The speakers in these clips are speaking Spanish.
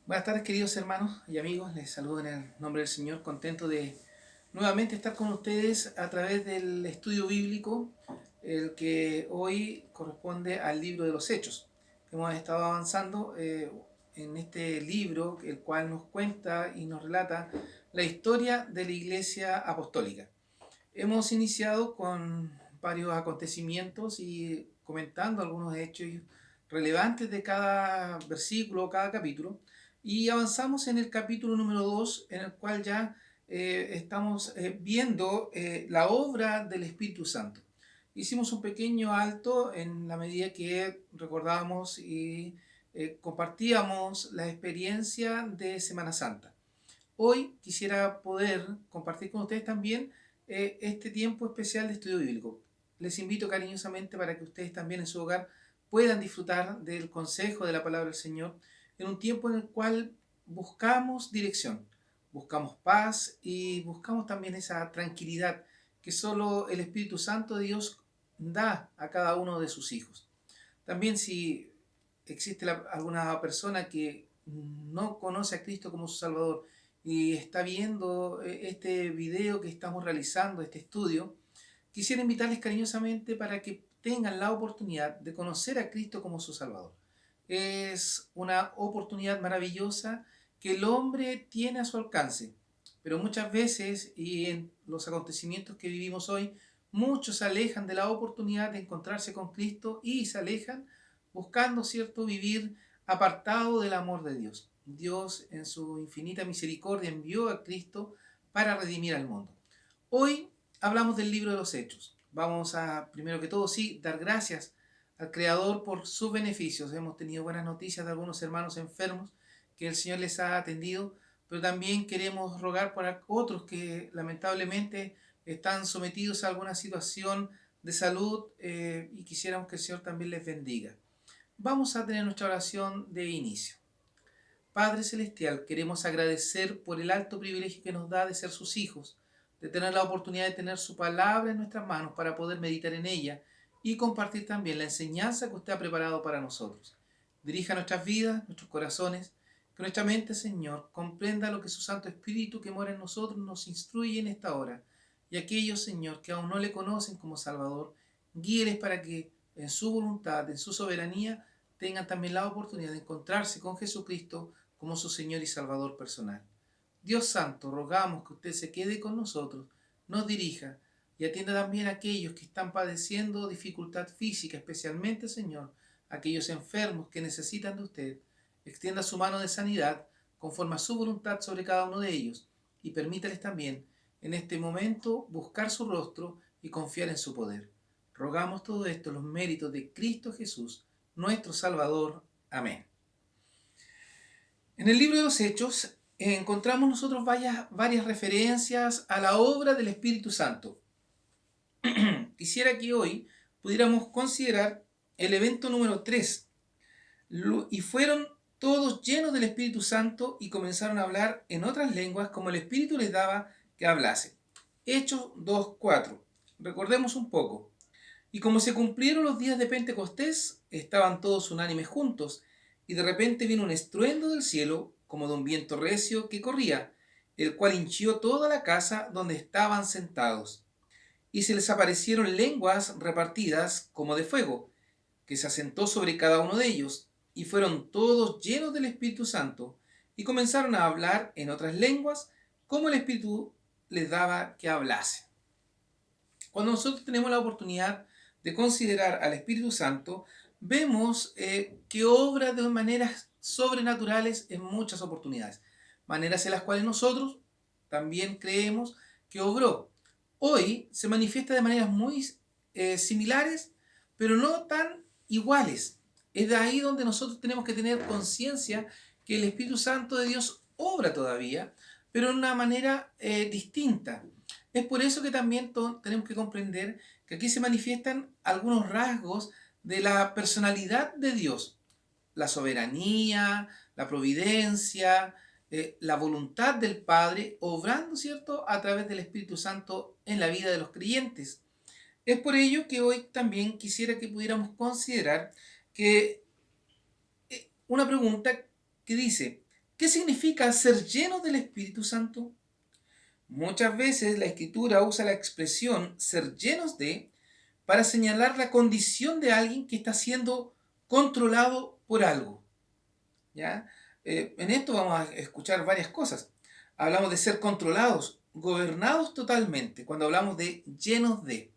Buenas tardes, queridos hermanos y amigos. Les saludo en el nombre del Señor, contento de nuevamente estar con ustedes a través del estudio bíblico, el que hoy corresponde al libro de los Hechos. Hemos estado avanzando en este libro, el cual nos cuenta y nos relata la historia de la Iglesia Apostólica. Hemos iniciado con varios acontecimientos y comentando algunos hechos relevantes de cada versículo o cada capítulo. Y avanzamos en el capítulo número 2, en el cual ya estamos viendo la obra del Espíritu Santo. Hicimos un pequeño alto en la medida que recordábamos y compartíamos la experiencia de Semana Santa. Hoy quisiera poder compartir con ustedes también este tiempo especial de estudio bíblico. Les invito cariñosamente para que ustedes también en su hogar puedan disfrutar del consejo de la palabra del Señor en un tiempo en el cual buscamos dirección, buscamos paz y buscamos también esa tranquilidad que solo el Espíritu Santo de Dios da a cada uno de sus hijos. También si existe alguna persona que no conoce a Cristo como su Salvador y está viendo este video que estamos realizando, este estudio, quisiera invitarles cariñosamente para que tengan la oportunidad de conocer a Cristo como su Salvador. Es una oportunidad maravillosa que el hombre tiene a su alcance, pero muchas veces y en los acontecimientos que vivimos hoy, muchos se alejan de la oportunidad de encontrarse con Cristo y se alejan buscando, ¿cierto?, vivir apartado del amor de Dios. Dios en su infinita misericordia envió a Cristo para redimir al mundo. Hoy hablamos del libro de los Hechos. Vamos a, primero que todo, sí, dar gracias al Creador por sus beneficios. Hemos tenido buenas noticias de algunos hermanos enfermos que el Señor les ha atendido, pero también queremos rogar por otros que lamentablemente están sometidos a alguna situación de salud y quisiéramos que el Señor también les bendiga. Vamos a tener nuestra oración de inicio. Padre Celestial, queremos agradecer por el alto privilegio que nos da de ser sus hijos, de tener la oportunidad de tener su palabra en nuestras manos para poder meditar en ella y compartir también la enseñanza que usted ha preparado para nosotros. Dirija nuestras vidas, nuestros corazones, que nuestra mente, Señor, comprenda lo que su Santo Espíritu que mora en nosotros nos instruye en esta hora. Y aquellos, Señor, que aún no le conocen como Salvador, guíeles para que en su voluntad, en su soberanía, tengan también la oportunidad de encontrarse con Jesucristo como su Señor y Salvador personal. Dios Santo, rogamos que usted se quede con nosotros, nos dirija y atienda también a aquellos que están padeciendo dificultad física, especialmente, Señor, aquellos enfermos que necesitan de usted. Extienda su mano de sanidad conforme a su voluntad sobre cada uno de ellos y permítales también en este momento buscar su rostro y confiar en su poder. Rogamos todo esto en los méritos de Cristo Jesús, nuestro Salvador. Amén. En el libro de los Hechos encontramos nosotros varias referencias a la obra del Espíritu Santo. Quisiera que hoy pudiéramos considerar el evento número 3. Y fueron todos llenos del Espíritu Santo y comenzaron a hablar en otras lenguas como el Espíritu les daba que hablase. Hechos 2:4. Recordemos un poco. Y como se cumplieron los días de Pentecostés, estaban todos unánimes juntos, y de repente vino un estruendo del cielo, como de un viento recio que corría, el cual hinchió toda la casa donde estaban sentados. Y se les aparecieron lenguas repartidas como de fuego, que se asentó sobre cada uno de ellos, y fueron todos llenos del Espíritu Santo, y comenzaron a hablar en otras lenguas, como el Espíritu les daba que hablase. Cuando nosotros tenemos la oportunidad de considerar al Espíritu Santo, vemos que obra de maneras sobrenaturales en muchas oportunidades, maneras en las cuales nosotros también creemos que obró. Hoy se manifiesta de maneras muy similares, pero no tan iguales. Es de ahí donde nosotros tenemos que tener conciencia que el Espíritu Santo de Dios obra todavía, pero de una manera distinta. Es por eso que también tenemos que comprender que aquí se manifiestan algunos rasgos de la personalidad de Dios. La soberanía, la providencia, la voluntad del Padre, obrando, ¿cierto?, a través del Espíritu Santo en la vida de los creyentes. Es por ello que hoy también quisiera que pudiéramos considerar que una pregunta que dice, ¿Qué significa ser lleno del Espíritu Santo? Muchas veces la Escritura usa la expresión ser llenos de para señalar la condición de alguien que está siendo controlado por algo. ¿Ya? En esto vamos a escuchar varias cosas. Hablamos de ser controlados, gobernados totalmente, cuando hablamos de llenos de.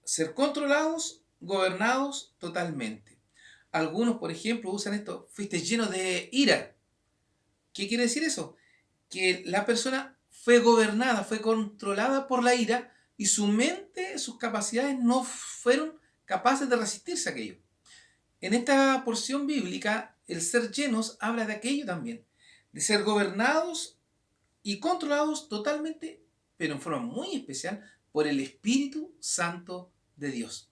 Ser controlados, gobernados totalmente. Algunos, por ejemplo, usan esto, fuiste lleno de ira. ¿Qué quiere decir eso? Que la persona fue gobernada, fue controlada por la ira y su mente, sus capacidades no fueron capaces de resistirse a aquello. En esta porción bíblica, el ser llenos habla de aquello también, de ser gobernados y controlados totalmente, pero en forma muy especial, por el Espíritu Santo de Dios.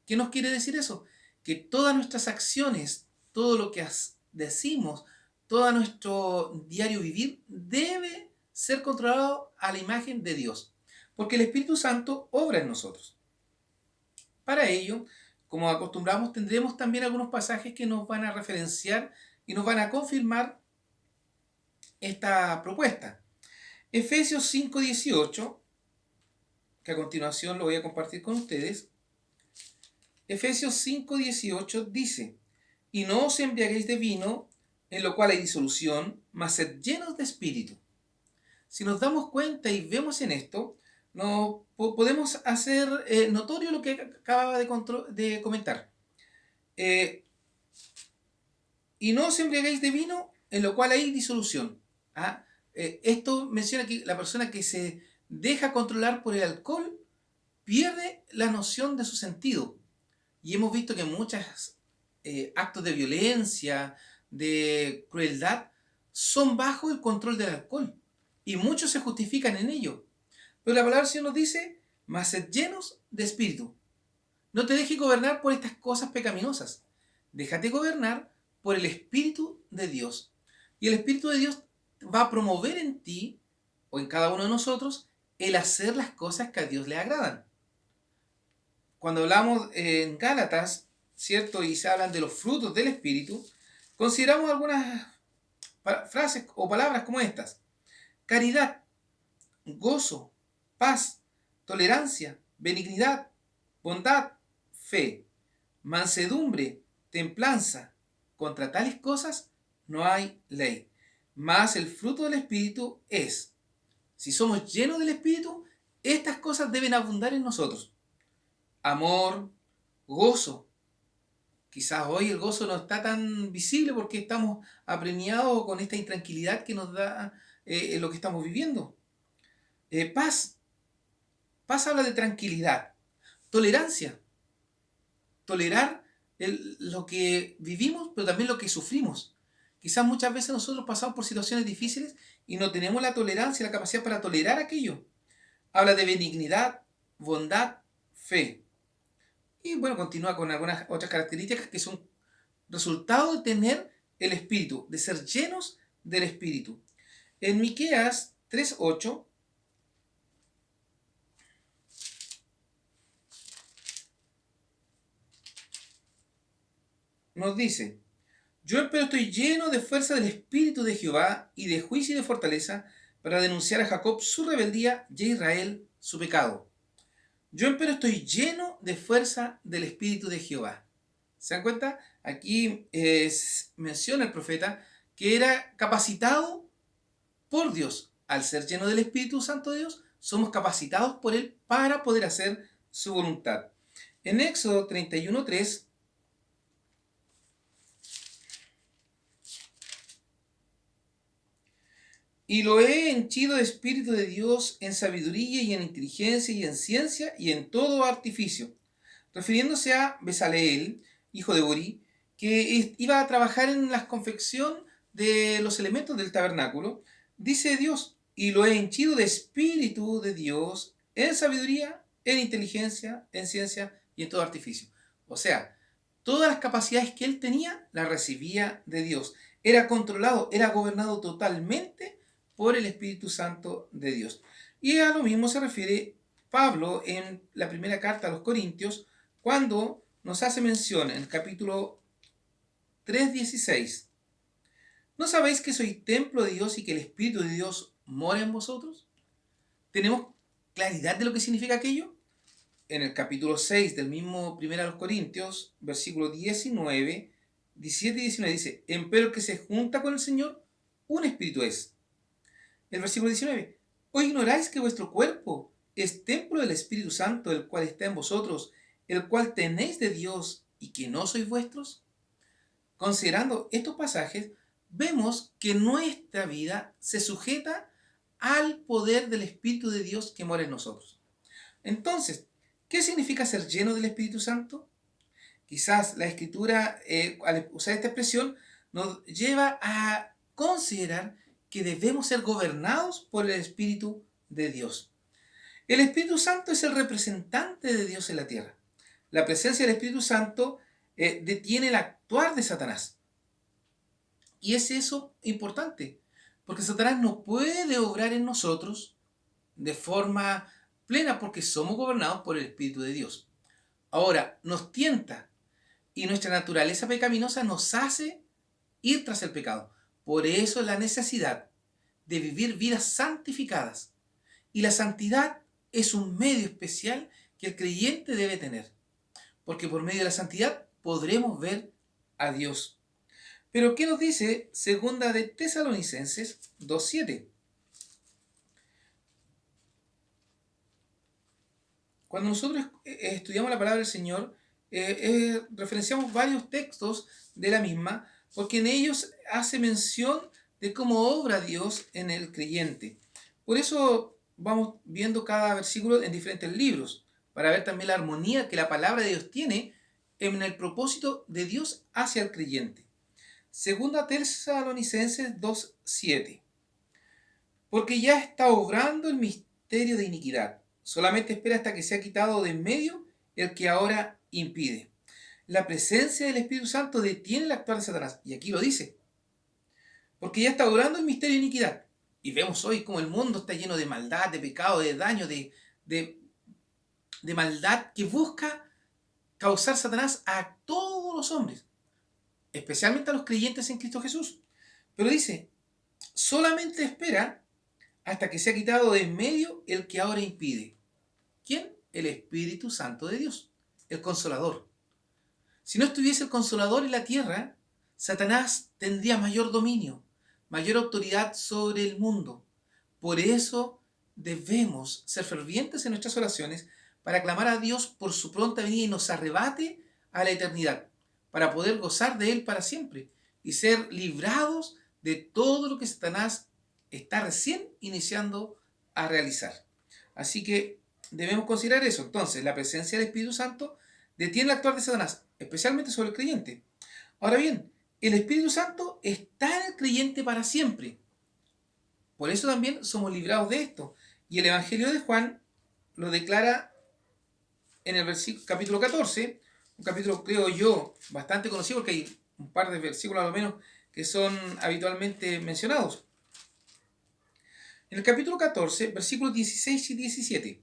¿Qué nos quiere decir eso? Que todas nuestras acciones, todo lo que decimos, todo nuestro diario vivir debe ser controlado a la imagen de Dios, porque el Espíritu Santo obra en nosotros. Para ello, como acostumbramos, tendremos también algunos pasajes que nos van a referenciar y nos van a confirmar esta propuesta. Efesios 5:18, que a continuación lo voy a compartir con ustedes. Efesios 5:18 dice: y no os embriaguéis de vino, en lo cual hay disolución, mas sed llenos de espíritu. Si nos damos cuenta y vemos en esto, no podemos hacer notorio lo que acababa de comentar. Y no os embriaguéis de vino, en lo cual hay disolución. ¿Ah? Esto menciona que la persona que se deja controlar por el alcohol pierde la noción de su sentido. Y hemos visto que muchos actos de violencia, de crueldad, son bajo el control del alcohol. Y muchos se justifican en ello. Pero la palabra del Señor nos dice: mas sed llenos de espíritu. No te dejes gobernar por estas cosas pecaminosas. Déjate gobernar por el Espíritu de Dios. Y el Espíritu de Dios va a promover en ti, o en cada uno de nosotros, el hacer las cosas que a Dios le agradan. Cuando hablamos en Gálatas, ¿cierto? Y se hablan de los frutos del Espíritu, consideramos algunas frases o palabras como estas: caridad, gozo, paz, tolerancia, benignidad, bondad, fe, mansedumbre, templanza. Contra tales cosas no hay ley. Mas el fruto del Espíritu es, si somos llenos del Espíritu, estas cosas deben abundar en nosotros: amor, gozo. Quizás hoy el gozo no está tan visible porque estamos apremiados con esta intranquilidad que nos da lo que estamos viviendo. Paz. Paz habla de tranquilidad. Tolerancia. Tolerar lo que vivimos, pero también lo que sufrimos. Quizás muchas veces nosotros pasamos por situaciones difíciles y no tenemos la tolerancia, la capacidad para tolerar aquello. Habla de benignidad, bondad, fe. Y bueno, continúa con algunas otras características que son resultado de tener el Espíritu, de ser llenos del Espíritu. En Miqueas 3:8 nos dice: yo empero estoy lleno de fuerza del Espíritu de Jehová y de juicio y de fortaleza para denunciar a Jacob su rebeldía y a Israel su pecado. Yo empero estoy lleno de fuerza del Espíritu de Jehová. ¿Se dan cuenta? Aquí menciona el profeta que era capacitado por Dios. Al ser lleno del Espíritu Santo de Dios, somos capacitados por Él para poder hacer su voluntad. En Éxodo 31:3 y lo he henchido de Espíritu de Dios en sabiduría y en inteligencia y en ciencia y en todo artificio. Refiriéndose a Besaleel, hijo de Uri, que iba a trabajar en la confección de los elementos del tabernáculo, dice Dios: y lo he henchido de Espíritu de Dios en sabiduría, en inteligencia, en ciencia y en todo artificio. O sea, todas las capacidades que él tenía las recibía de Dios. Era controlado, era gobernado totalmente por el Espíritu Santo de Dios. Y a lo mismo se refiere Pablo en la primera carta a los Corintios, cuando nos hace mención en el capítulo 3:16: ¿No sabéis que sois templo de Dios y que el Espíritu de Dios mora en vosotros? ¿Tenemos claridad de lo que significa aquello? En el capítulo 6 del mismo 1 Corintios, versículos 19, 17 y 19 dice, empero el que se junta con el Señor, un espíritu es. El versículo 19, ¿o ignoráis que vuestro cuerpo es templo del Espíritu Santo, el cual está en vosotros, el cual tenéis de Dios y que no sois vuestros? Considerando estos pasajes, vemos que nuestra vida se sujeta al poder del Espíritu de Dios que mora en nosotros. Entonces, ¿qué significa ser lleno del Espíritu Santo? Quizás la Escritura, al usar esta expresión, nos lleva a considerar que debemos ser gobernados por el Espíritu de Dios. El Espíritu Santo es el representante de Dios en la tierra. La presencia del Espíritu Santo detiene el actuar de Satanás. Y es eso importante, porque Satanás no puede obrar en nosotros de forma plena porque somos gobernados por el Espíritu de Dios. Ahora, nos tienta y nuestra naturaleza pecaminosa nos hace ir tras el pecado. Por eso la necesidad de vivir vidas santificadas. Y la santidad es un medio especial que el creyente debe tener, porque por medio de la santidad podremos ver a Dios. Pero ¿qué nos dice segunda de Tesalonicenses 2:7? Cuando nosotros estudiamos la palabra del Señor, referenciamos varios textos de la misma, porque en ellos hace mención de cómo obra Dios en el creyente. Por eso vamos viendo cada versículo en diferentes libros, para ver también la armonía que la palabra de Dios tiene en el propósito de Dios hacia el creyente. Segunda Tesalonicenses 2:7. Porque ya está obrando el misterio de iniquidad. Solamente espera hasta que sea quitado de en medio el que ahora impide. La presencia del Espíritu Santo detiene el actuar de Satanás. Y aquí lo dice. Porque ya está obrando el misterio de iniquidad. Y vemos hoy cómo el mundo está lleno de maldad, de pecado, de daño, de maldad que busca causar Satanás a todos los hombres, especialmente a los creyentes en Cristo Jesús. Pero dice, solamente espera hasta que sea quitado de en medio el que ahora impide. ¿Quién? El Espíritu Santo de Dios, el Consolador. Si no estuviese el Consolador en la tierra, Satanás tendría mayor dominio, mayor autoridad sobre el mundo. Por eso debemos ser fervientes en nuestras oraciones para clamar a Dios por su pronta venida y nos arrebate a la eternidad, para poder gozar de Él para siempre y ser librados de todo lo que Satanás está recién iniciando a realizar. Así que debemos considerar eso. Entonces, la presencia del Espíritu Santo detiene el actuar de Satanás, especialmente sobre el creyente. Ahora bien, el Espíritu Santo está en el creyente para siempre. Por eso también somos librados de esto. Y el Evangelio de Juan lo declara en el capítulo 14, un capítulo, creo yo, bastante conocido porque hay un par de versículos a lo menos que son habitualmente mencionados. En el capítulo 14, versículos 16 y 17.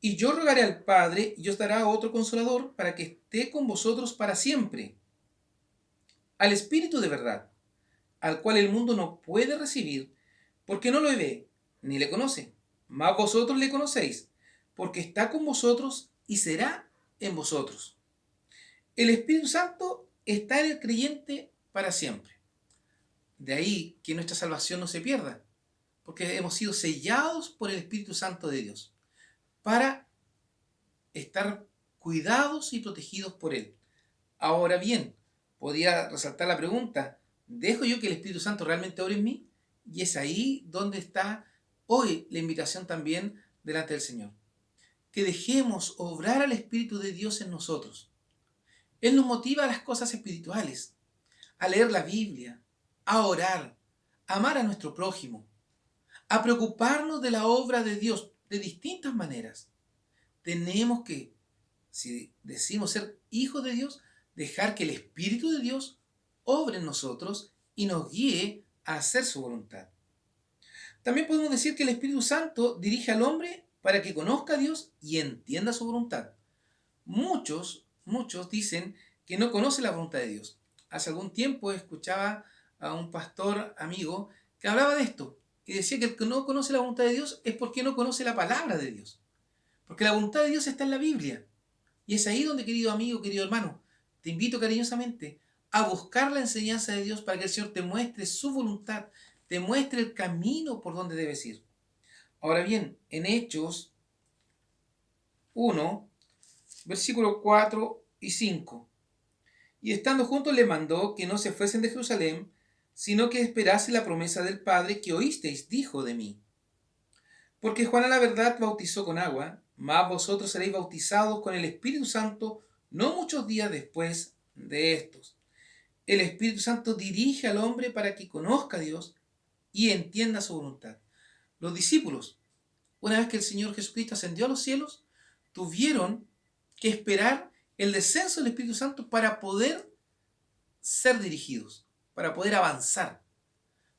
Y yo rogaré al Padre y os dará otro consolador para que esté con vosotros para siempre. Al Espíritu de verdad, al cual el mundo no puede recibir, porque no lo ve ni le conoce. Mas vosotros le conocéis, porque está con vosotros y será en vosotros. El Espíritu Santo está en el creyente para siempre. De ahí que nuestra salvación no se pierda, porque hemos sido sellados por el Espíritu Santo de Dios para estar cuidados y protegidos por Él. Ahora bien, podría resaltar la pregunta, ¿dejo yo que el Espíritu Santo realmente obre en mí? Y es ahí donde está hoy la invitación también delante del Señor. Que dejemos obrar al Espíritu de Dios en nosotros. Él nos motiva a las cosas espirituales, a leer la Biblia, a orar, a amar a nuestro prójimo, a preocuparnos de la obra de Dios de distintas maneras. Tenemos que, si decimos ser hijos de Dios, dejar que el Espíritu de Dios obre en nosotros y nos guíe a hacer su voluntad. También podemos decir que el Espíritu Santo dirige al hombre para que conozca a Dios y entienda su voluntad. Muchos dicen que no conocen la voluntad de Dios. Hace algún tiempo escuchaba a un pastor amigo que hablaba de esto y decía que el que no conoce la voluntad de Dios es porque no conoce la palabra de Dios. Porque la voluntad de Dios está en la Biblia. Y es ahí donde, querido amigo, querido hermano, te invito cariñosamente a buscar la enseñanza de Dios para que el Señor te muestre su voluntad, te muestre el camino por donde debes ir. Ahora bien, en Hechos 1, versículos 4 y 5. Y estando juntos le mandó que no se fuesen de Jerusalén, sino que esperase la promesa del Padre que oísteis, dijo de mí. Porque Juan a la verdad bautizó con agua, mas vosotros seréis bautizados con el Espíritu Santo no muchos días después de estos. El Espíritu Santo dirige al hombre para que conozca a Dios y entienda su voluntad. Los discípulos, una vez que el Señor Jesucristo ascendió a los cielos, tuvieron que esperar el descenso del Espíritu Santo para poder ser dirigidos, para poder avanzar.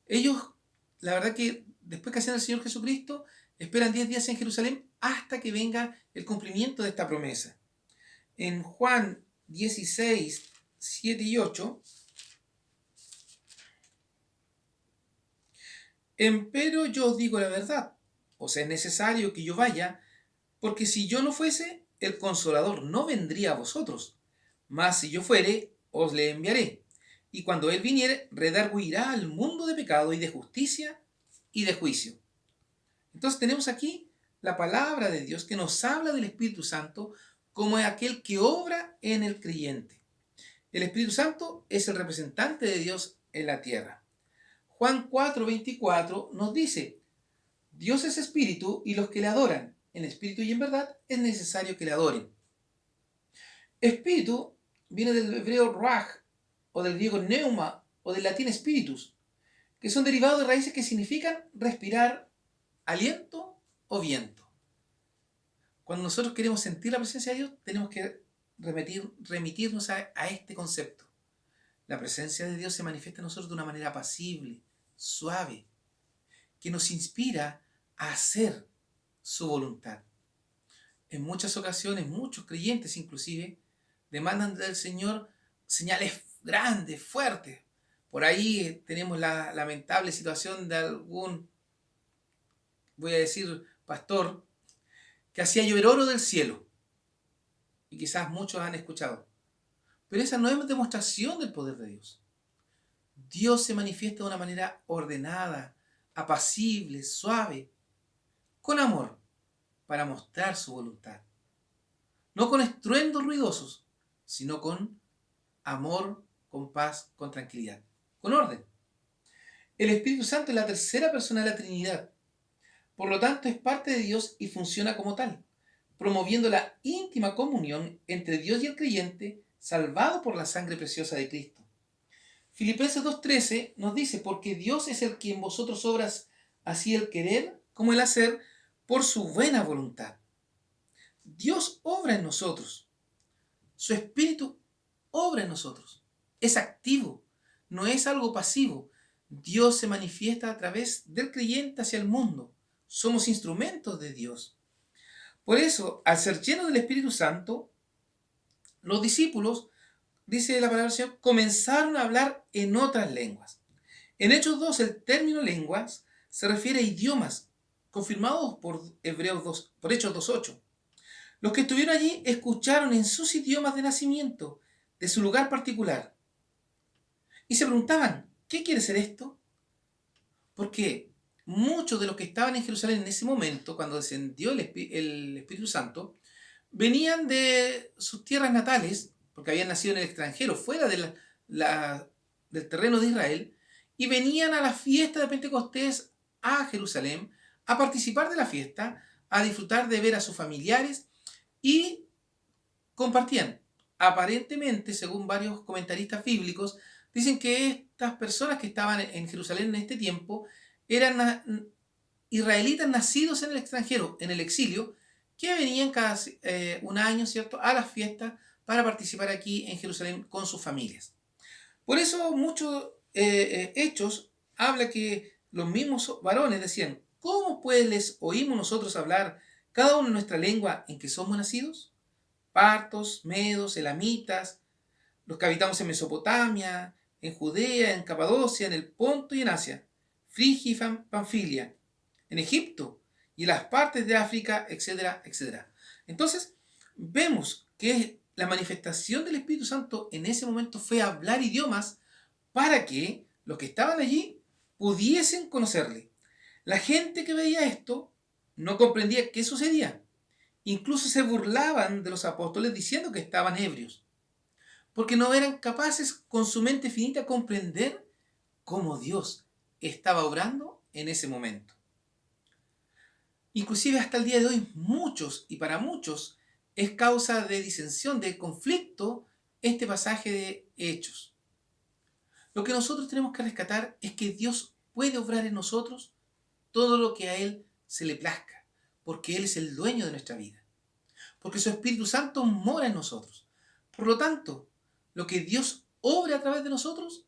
Ellos, la verdad que después que asciende el Señor Jesucristo, esperan 10 días en Jerusalén hasta que venga el cumplimiento de esta promesa. En Juan 16, 7 y 8, empero yo os digo la verdad, os es necesario que yo vaya, porque si yo no fuese, el Consolador no vendría a vosotros, mas si yo fuere, os le enviaré. Y cuando Él viniere, redarguirá al mundo de pecado y de justicia y de juicio. Entonces tenemos aquí la palabra de Dios que nos habla del Espíritu Santo como aquel que obra en el creyente. El Espíritu Santo es el representante de Dios en la tierra. Juan 4:24 nos dice: Dios es espíritu y los que le adoran en espíritu y en verdad es necesario que le adoren. Espíritu viene del hebreo ruach, o del griego pneuma, o del latín spiritus, que son derivados de raíces que significan respirar, aliento o viento. Cuando nosotros queremos sentir la presencia de Dios, tenemos que remitirnos a este concepto. La presencia de Dios se manifiesta en nosotros de una manera apacible, suave, que nos inspira a hacer su voluntad. En muchas ocasiones, muchos creyentes inclusive, demandan del Señor señales grandes, fuertes. Por ahí tenemos la lamentable situación de algún, voy a decir, pastor, que hacía llover oro del cielo. Y quizás muchos han escuchado. Pero esa no es demostración del poder de Dios. Dios se manifiesta de una manera ordenada, apacible, suave, con amor, para mostrar su voluntad. No con estruendos ruidosos, sino con amor, con paz, con tranquilidad, con orden. El Espíritu Santo es la tercera persona de la Trinidad. Por lo tanto, es parte de Dios y funciona como tal, promoviendo la íntima comunión entre Dios y el creyente, salvado por la sangre preciosa de Cristo. Filipenses 2:13 nos dice: porque Dios es el que en vosotros obras así el querer como el hacer por su buena voluntad. Dios obra en nosotros. Su Espíritu obra en nosotros. Es activo, no es algo pasivo. Dios se manifiesta a través del creyente hacia el mundo. Somos instrumentos de Dios. Por eso, al ser llenos del Espíritu Santo, los discípulos, dice la palabra del Señor, comenzaron a hablar en otras lenguas. En Hechos 2, el término lenguas se refiere a idiomas, confirmados por por Hechos 2:8. Los que estuvieron allí escucharon en sus idiomas de nacimiento, de su lugar particular, y se preguntaban: ¿qué quiere ser esto? Porque muchos de los que estaban en Jerusalén en ese momento, cuando descendió el Espíritu Santo, venían de sus tierras natales, porque habían nacido en el extranjero, fuera del terreno de Israel, y venían a la fiesta de Pentecostés a Jerusalén, a participar de la fiesta, a disfrutar de ver a sus familiares, y compartían. Aparentemente, según varios comentaristas bíblicos, dicen que estas personas que estaban en Jerusalén en este tiempo eran israelitas nacidos en el extranjero, en el exilio, que venían cada un año, ¿cierto?, a las fiestas para participar aquí en Jerusalén con sus familias. Por eso muchos hechos habla que los mismos varones decían: ¿cómo pues les oímos nosotros hablar cada uno en nuestra lengua en que somos nacidos? Partos, medos, elamitas, los que habitamos en Mesopotamia, en Judea, en Capadocia, en el Ponto y en Asia, Frigia y Panfilia, en Egipto y en las partes de África, etcétera, etcétera. Entonces, vemos que la manifestación del Espíritu Santo en ese momento fue hablar idiomas para que los que estaban allí pudiesen conocerle. La gente que veía esto no comprendía qué sucedía. Incluso se burlaban de los apóstoles diciendo que estaban ebrios, porque no eran capaces con su mente finita comprender cómo Dios estaba obrando en ese momento. Inclusive hasta el día de hoy muchos, y para muchos, es causa de disensión, de conflicto, este pasaje de Hechos. Lo que nosotros tenemos que rescatar es que Dios puede obrar en nosotros todo lo que a Él se le plazca, porque Él es el dueño de nuestra vida, porque su Espíritu Santo mora en nosotros. Por lo tanto, lo que Dios obra a través de nosotros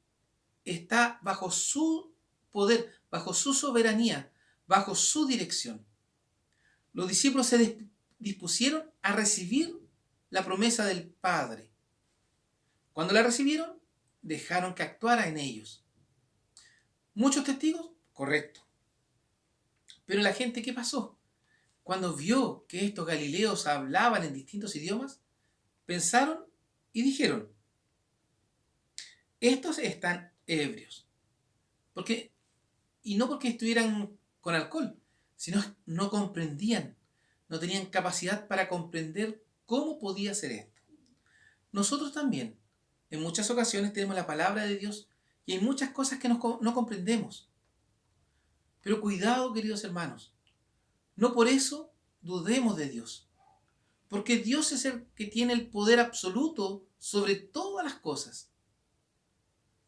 está bajo su poder, bajo su soberanía, bajo su dirección. Los discípulos se dispusieron a recibir la promesa del Padre. Cuando la recibieron, dejaron que actuara en ellos. ¿Muchos testigos? Correcto. Pero la gente, ¿qué pasó? Cuando vio que estos galileos hablaban en distintos idiomas, pensaron y dijeron, estos están ebrios. Y no porque estuvieran con alcohol, sino no comprendían, no tenían capacidad para comprender cómo podía ser esto. Nosotros también, en muchas ocasiones tenemos la palabra de Dios y hay muchas cosas que no comprendemos. Pero cuidado, queridos hermanos, no por eso dudemos de Dios, porque Dios es el que tiene el poder absoluto sobre todas las cosas.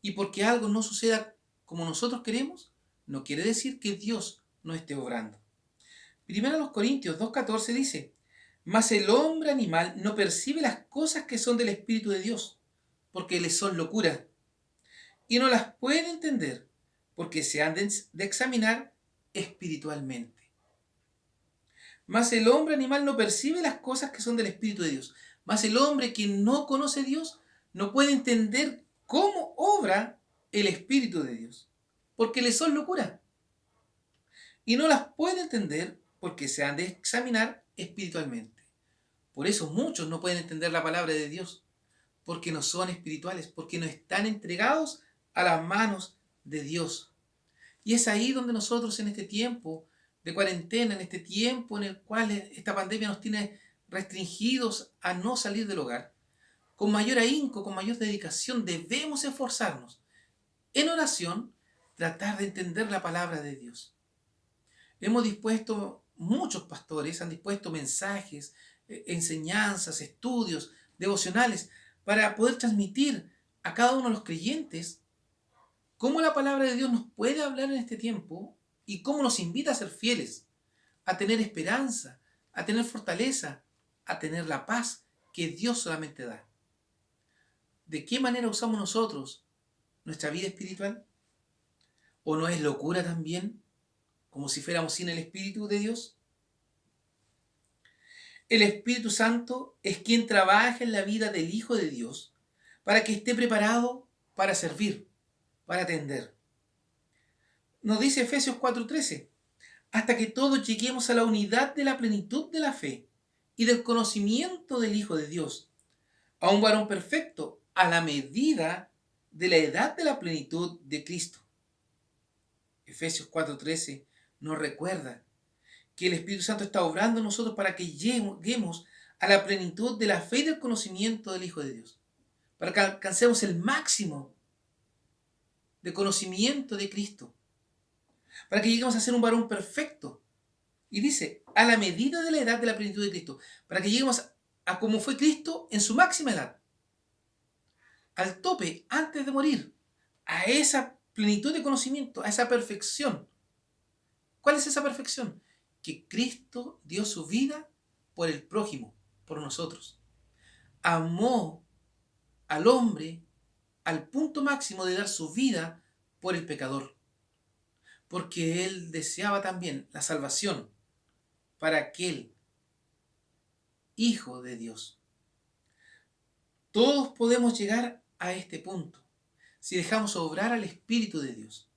Y porque algo no suceda como nosotros queremos, no quiere decir que Dios no esté obrando. Primero a los Corintios 2:14 dice, mas el hombre animal no percibe las cosas que son del Espíritu de Dios, porque les son locura, y no las puede entender, porque se han de examinar espiritualmente. Mas el hombre animal no percibe las cosas que son del Espíritu de Dios. Mas el hombre que no conoce a Dios no puede entender cómo obra el Espíritu de Dios, porque le son locura. Y no las puede entender porque se han de examinar espiritualmente. Por eso muchos no pueden entender la palabra de Dios, porque no son espirituales, porque no están entregados a las manos de Dios. Y es ahí donde nosotros en este tiempo de cuarentena, en este tiempo en el cual esta pandemia nos tiene restringidos a no salir del hogar, con mayor ahínco, con mayor dedicación, debemos esforzarnos en oración, tratar de entender la palabra de Dios. Hemos dispuesto, muchos pastores han dispuesto mensajes, enseñanzas, estudios, devocionales, para poder transmitir a cada uno de los creyentes cómo la palabra de Dios nos puede hablar en este tiempo y cómo nos invita a ser fieles, a tener esperanza, a tener fortaleza, a tener la paz que Dios solamente da. ¿De qué manera usamos nosotros nuestra vida espiritual? ¿O no es locura también, como si fuéramos sin el Espíritu de Dios? El Espíritu Santo es quien trabaja en la vida del Hijo de Dios para que esté preparado para servir, para atender. Nos dice Efesios 4:13, hasta que todos lleguemos a la unidad de la plenitud de la fe y del conocimiento del Hijo de Dios, a un varón perfecto, a la medida de la edad de la plenitud de Cristo. Efesios 4:13 nos recuerda que el Espíritu Santo está obrando en nosotros para que lleguemos a la plenitud de la fe y del conocimiento del Hijo de Dios, para que alcancemos el máximo de conocimiento de Cristo, para que lleguemos a ser un varón perfecto. Y dice, a la medida de la edad de la plenitud de Cristo, para que lleguemos a como fue Cristo en su máxima edad, al tope, antes de morir, a esa plenitud de conocimiento, a esa perfección. ¿Cuál es esa perfección? Que Cristo dio su vida por el prójimo, por nosotros. Amó al hombre al punto máximo de dar su vida por el pecador, porque Él deseaba también la salvación para aquel Hijo de Dios. Todos podemos llegar a este punto. si dejamos obrar al Espíritu de Dios.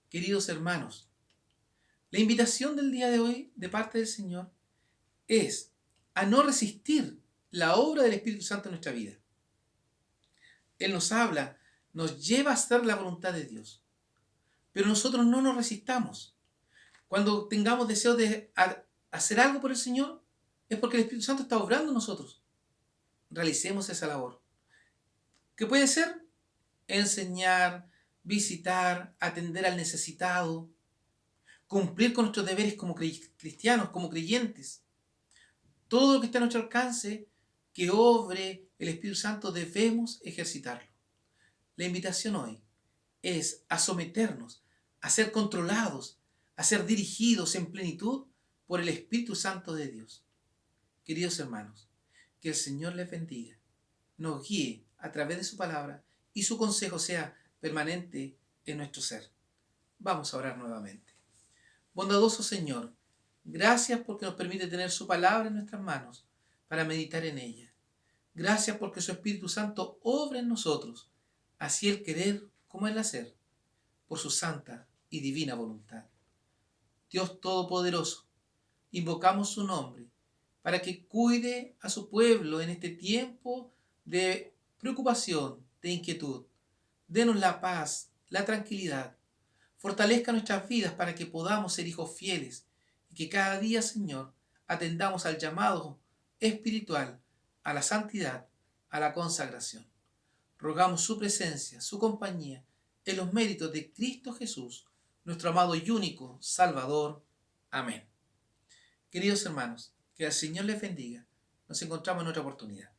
Queridos hermanos, la invitación del día de hoy de parte del Señor es a no resistir la obra del Espíritu Santo en nuestra vida. Él nos habla, nos lleva a hacer la voluntad de Dios, pero nosotros no nos resistamos. Cuando tengamos deseo de hacer algo por el Señor, es porque el Espíritu Santo está obrando en nosotros. Realicemos esa labor. ¿Qué puede ser? Enseñar, visitar, atender al necesitado, cumplir con nuestros deberes como cristianos, como creyentes. Todo lo que está a nuestro alcance, que obre el Espíritu Santo, debemos ejercitarlo. La invitación hoy es a someternos, a ser controlados, a ser dirigidos en plenitud por el Espíritu Santo de Dios. Queridos hermanos, que el Señor les bendiga, nos guíe a través de su palabra y su consejo sea permanente en nuestro ser. Vamos a orar nuevamente. Bondadoso Señor, gracias porque nos permite tener su palabra en nuestras manos para meditar en ella. Gracias porque su Espíritu Santo obra en nosotros, así el querer como el hacer, por su santa y divina voluntad. Dios Todopoderoso, invocamos su nombre para que cuide a su pueblo en este tiempo de preocupación, de inquietud. Denos la paz, la tranquilidad. Fortalezca nuestras vidas para que podamos ser hijos fieles y que cada día, Señor, atendamos al llamado espiritual, a la santidad, a la consagración. Rogamos su presencia, su compañía, en los méritos de Cristo Jesús, nuestro amado y único Salvador. Amén. Queridos hermanos, que el Señor les bendiga. Nos encontramos en otra oportunidad.